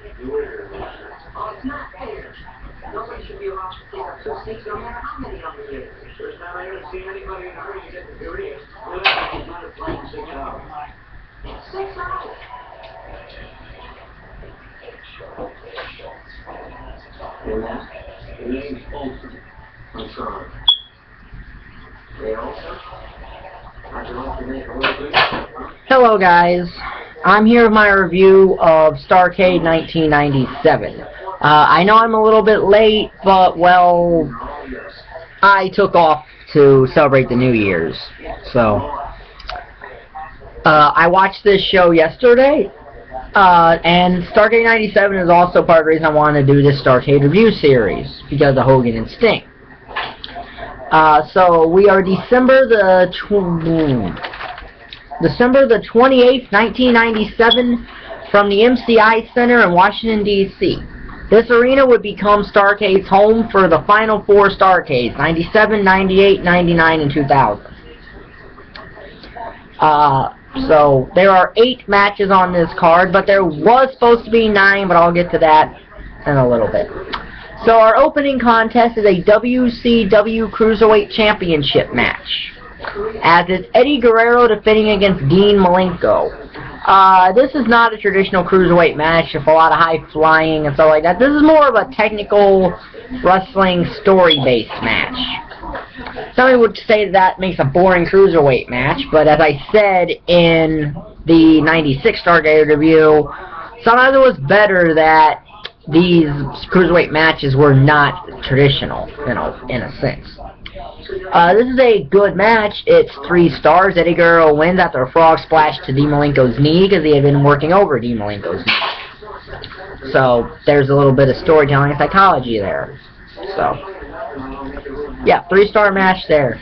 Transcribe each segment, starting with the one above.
Oh, it's not fair. Nobody should be allowed to take up 2 seats no matter how many of them there. First time I ever seen anybody in a hurry to get the Guerrero. Well, that's not a plane 6 hours. 6 hours. And that, and this is Olsen. I'm sorry. Hey, Olsen? How'd you like to make a little bit? Hello guys, I'm here with my review of Starrcade 1997. I know I'm a little bit late, but well, I took off to celebrate the New Year's, so I watched this show yesterday, and Starrcade 97 is also part of the reason I wanted to do this Starrcade review series, because of Hogan and Sting. So we are December the 28th, 1997, from the MCI Center in Washington, D.C. This arena would become Starrcade's home for the final 4 Starrcades, 97, 98, 99, and 2000. So there are 8 matches on this card, but there was supposed to be 9, but I'll get to that in a little bit. So our opening contest is a WCW Cruiserweight Championship match, as it's Eddie Guerrero defending against Dean Malenko. This is not a traditional Cruiserweight match with a lot of high flying and stuff like that. This is more of a technical wrestling story-based match. Somebody would say that makes a boring Cruiserweight match, but as I said in the 96 Starrcade review, sometimes it was better that these Cruiserweight matches were not traditional, you know, in a sense. This is a good match. It's 3 stars. Eddie Guerrero wins after a frog splash to Dean Malenko's knee because he had been working over Dean Malenko's knee. So there's a little bit of storytelling and psychology there. So yeah, 3-star match there.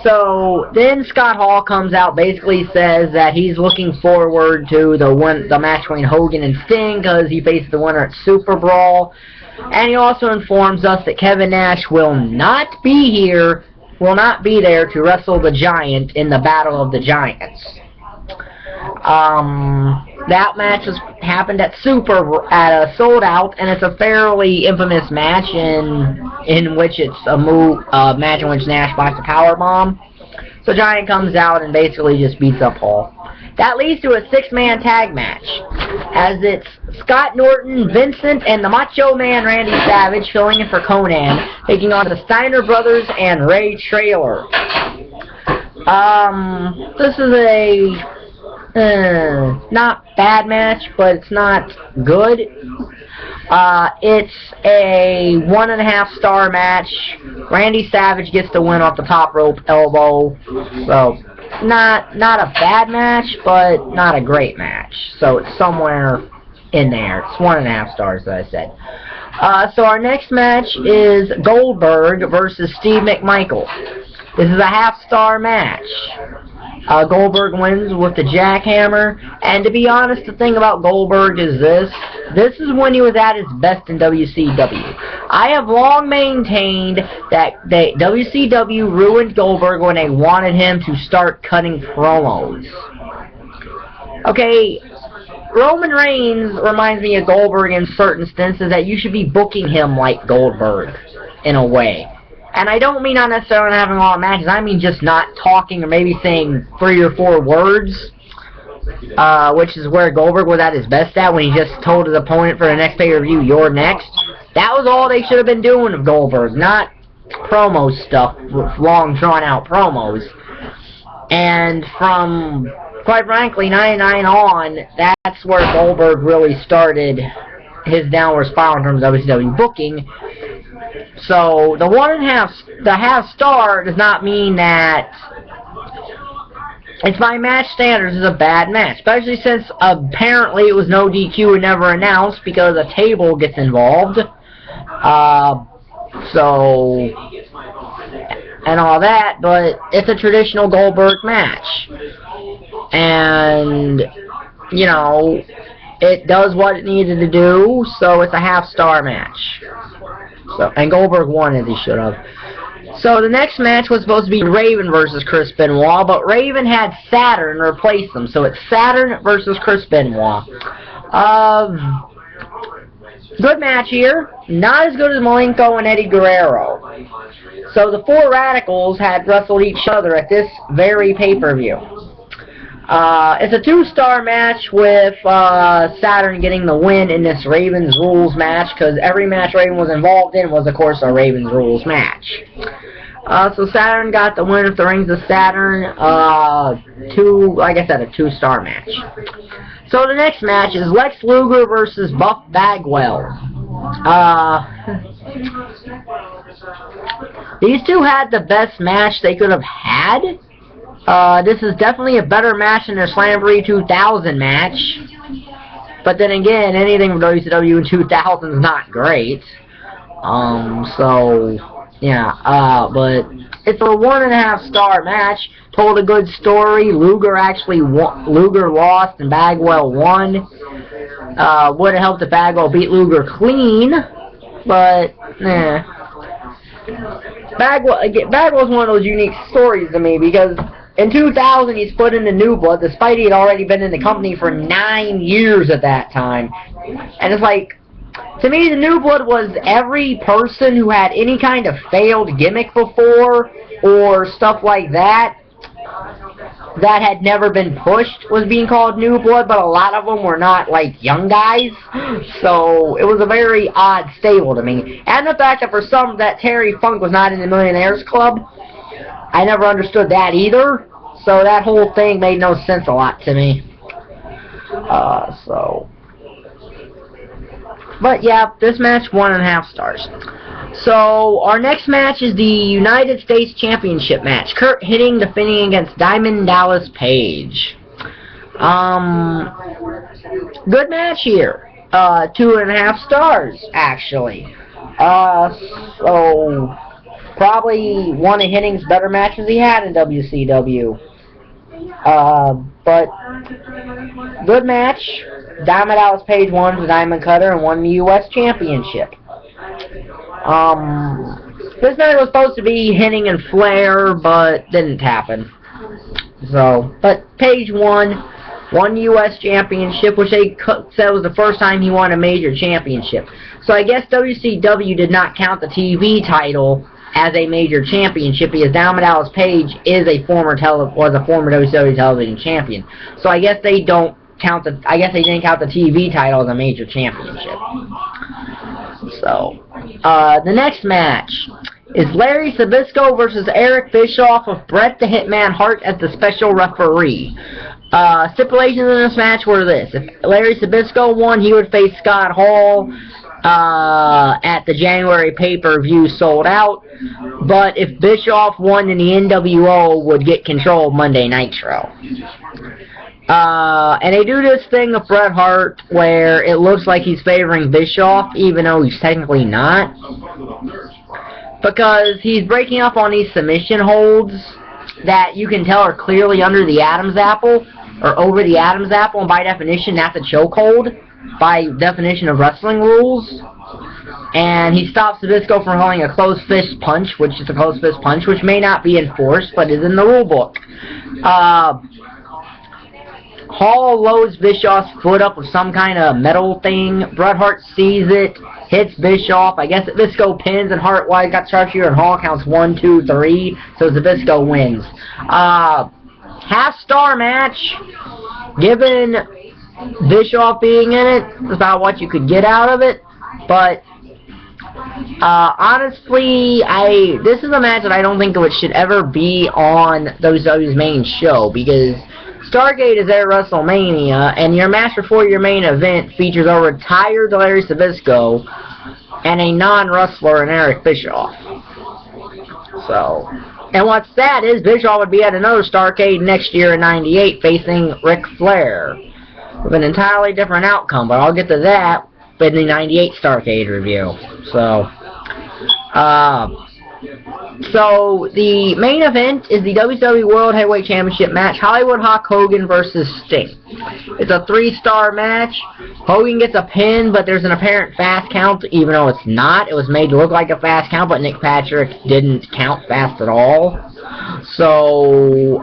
So then Scott Hall comes out, basically says that he's looking forward to the match between Hogan and Sting because he faces the winner at Super Brawl. And he also informs us that Kevin Nash will not be there to wrestle the Giant in the Battle of the Giants. That match happened at a sold out, and it's a fairly infamous match in which it's a match in which Nash blocks a powerbomb. So Giant comes out and basically just beats up Hall. That leads to a 6-man tag match, as it's Scott Norton, Vincent, and the Macho Man Randy Savage filling in for Conan, taking on the Steiner brothers and Ray Traylor. This is a not bad match, but it's not good. It's a 1.5-star match. Randy Savage gets the win off the top rope elbow. So not a bad match, but not a great match. So it's somewhere in there. It's 1.5 stars, as I said. So our next match is Goldberg versus Steve McMichael. This is a 1/2-star match. Goldberg wins with the jackhammer, and to be honest, the thing about Goldberg is this is when he was at his best in WCW. I have long maintained that WCW ruined Goldberg when they wanted him to start cutting promos. Okay, Roman Reigns reminds me of Goldberg in certain instances that you should be booking him like Goldberg, in a way. And I don't mean not necessarily having a lot of matches, I mean just not talking or maybe saying 3 or 4 words, which is where Goldberg was at his best at when he just told his opponent for the next pay-per-view, "You're next." That was all they should have been doing with Goldberg, not promo stuff, long drawn-out promos. And from, quite frankly, 99 on, that's where Goldberg really started his downward spiral in terms of WCW booking. So the 1.5 does not mean that it's by match standards is a bad match, especially since apparently it was no DQ and never announced because a table gets involved. So and all that, but it's a traditional Goldberg match, and you know it does what it needed to do. So it's a 1/2-star match. So, and Goldberg won as he should have. So the next match was supposed to be Raven versus Chris Benoit, but Raven had Saturn replace him. So it's Saturn versus Chris Benoit. Good match here. Not as good as Malenko and Eddie Guerrero. So the four Radicals had wrestled each other at this very pay-per-view. It's a 2-star match with Saturn getting the win in this Ravens Rules match, because every match Raven was involved in was, of course, a Ravens Rules match. So Saturn got the win with the Rings of Saturn. Like I said, a 2-star match. So the next match is Lex Luger versus Buff Bagwell. These two had the best match they could have had. This is definitely a better match than their Slamboree 2000 match. But then again, anything from WCW in 2000 is not great. But it's a 1.5-star match. Told a good story. Luger lost and Bagwell won. Would have helped if Bagwell beat Luger clean, but Bagwell's one of those unique stories to me, because in 2000 he's put into New Blood, despite he had already been in the company for 9 years at that time. And it's like, to me, the New Blood was every person who had any kind of failed gimmick before, or stuff like that, that had never been pushed, was being called New Blood, but a lot of them were not, like, young guys. So it was a very odd stable to me. And the fact that for some, that Terry Funk was not in the Millionaires Club, I never understood that either. So that whole thing made no sense a lot to me. But yeah, this match, 1.5 stars. So our next match is the United States Championship match. Curt Hennig defending against Diamond Dallas Page. Good match here. 2.5 stars, actually. So probably one of Hennig's better matches he had in WCW. But good match. Diamond Dallas Page won the Diamond Cutter and won the U.S. Championship. This match was supposed to be Hennig and Flair, but didn't happen. So, but Page won U.S. Championship, which they said was the first time he won a major championship. So I guess WCW did not count the TV title as a major championship, because Diamond Dallas Page is was a former WCW television champion. So I guess they didn't count the TV title as a major championship. So the next match is Larry Zbysko versus Eric Bischoff with Bret the Hitman Hart as the special referee. Stipulations in this match were this: if Larry Zbysko won, he would face Scott Hall at the January pay-per-view sold out. But if Bischoff won, then the NWO would get control of Monday Nitro. And they do this thing with Bret Hart where it looks like he's favoring Bischoff, even though he's technically not. Because he's breaking up on these submission holds that you can tell are clearly under the Adam's apple, or over the Adam's apple, and by definition that's a chokehold, by definition of wrestling rules. And he stops Zbysko from holding a closed fist punch, which is a closed fist punch, which may not be enforced, but is in the rule book. Hall loads Bischoff's foot up with some kind of metal thing. Bret Hart sees it, hits Bischoff. I guess Zbysko pins, and Hart got sharpshooter, and Hall counts 1, 2, 3, so Zbysko wins. Half-star match. Given Bischoff being in it, is about what you could get out of it. But honestly, this is a match that I don't think it should ever be on WCW's main show, because Starrcade is their WrestleMania, and your match before your main event features a retired Larry Zbysko and a non-wrestler in Eric Bischoff. So, and what's sad is Bischoff would be at another Starrcade next year in '98 facing Ric Flair with an entirely different outcome, but I'll get to that in the '98 Starrcade review. So the main event is the WCW World Heavyweight Championship match, Hollywood Hulk Hogan versus Sting. It's a 3-star match. Hogan gets a pin, but there's an apparent fast count, even though it's not. It was made to look like a fast count, but Nick Patrick didn't count fast at all. So,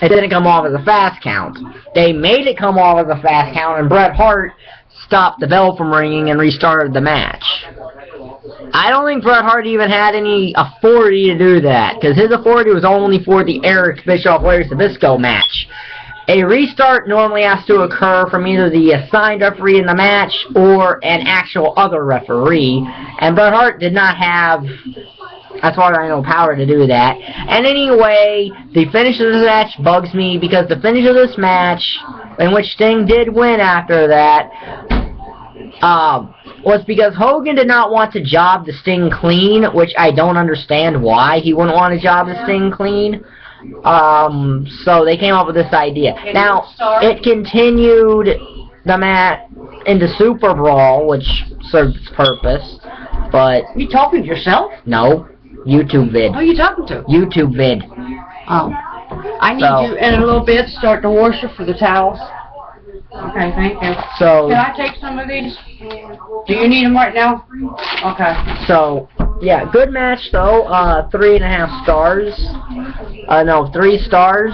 it didn't come off as a fast count. They made it come off as a fast count, and Bret Hart stopped the bell from ringing and restarted the match. I don't think Bret Hart even had any authority to do that, because his authority was only for the Eric Bischoff-Larry Zbysko match. A restart normally has to occur from either the assigned referee in the match or an actual other referee, and Bret Hart did not have, as far as I know, power to do that. And anyway, the finish of this match bugs me, because the finish of this match, in which Sting did win after that, was because Hogan did not want to job the Sting clean, which I don't understand why he wouldn't want to job the Sting clean. So they came up with this idea. Now, it continued the match into Super Brawl, which served its purpose, but... You talking to yourself? No. YouTube vid. Who are you talking to? YouTube vid. Oh. I need you in a little bit start the washer for the towels. Okay, thank you. So... Can I take some of these? Do you need them right now? Okay. So, yeah, good match though. 3.5 stars. No, 3 stars.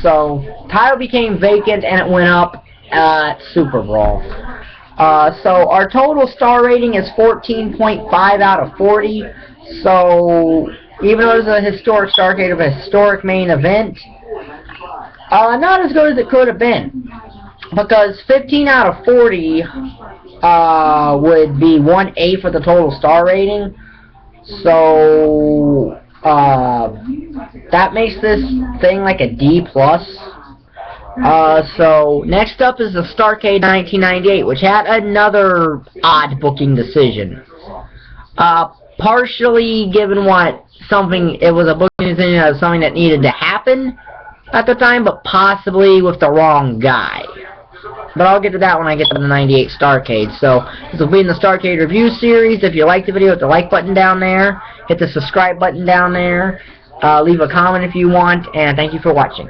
So, title became vacant and it went up at Super Brawl. So, our total star rating is 14.5 out of 40. So, even though it was a historic Starrcade of a historic main event, not as good as it could have been. Because 15 out of 40 would be 1/8 for the total star rating. So that makes this thing like a D+. So next up is the Starrcade 1998, which had another odd booking decision. Partially given what it was a booking decision of something that needed to happen at the time, but possibly with the wrong guy. But I'll get to that when I get to the 98 Starrcade. So, this will be in the Starrcade review series. If you like the video, hit the like button down there. Hit the subscribe button down there. Leave a comment if you want. And thank you for watching.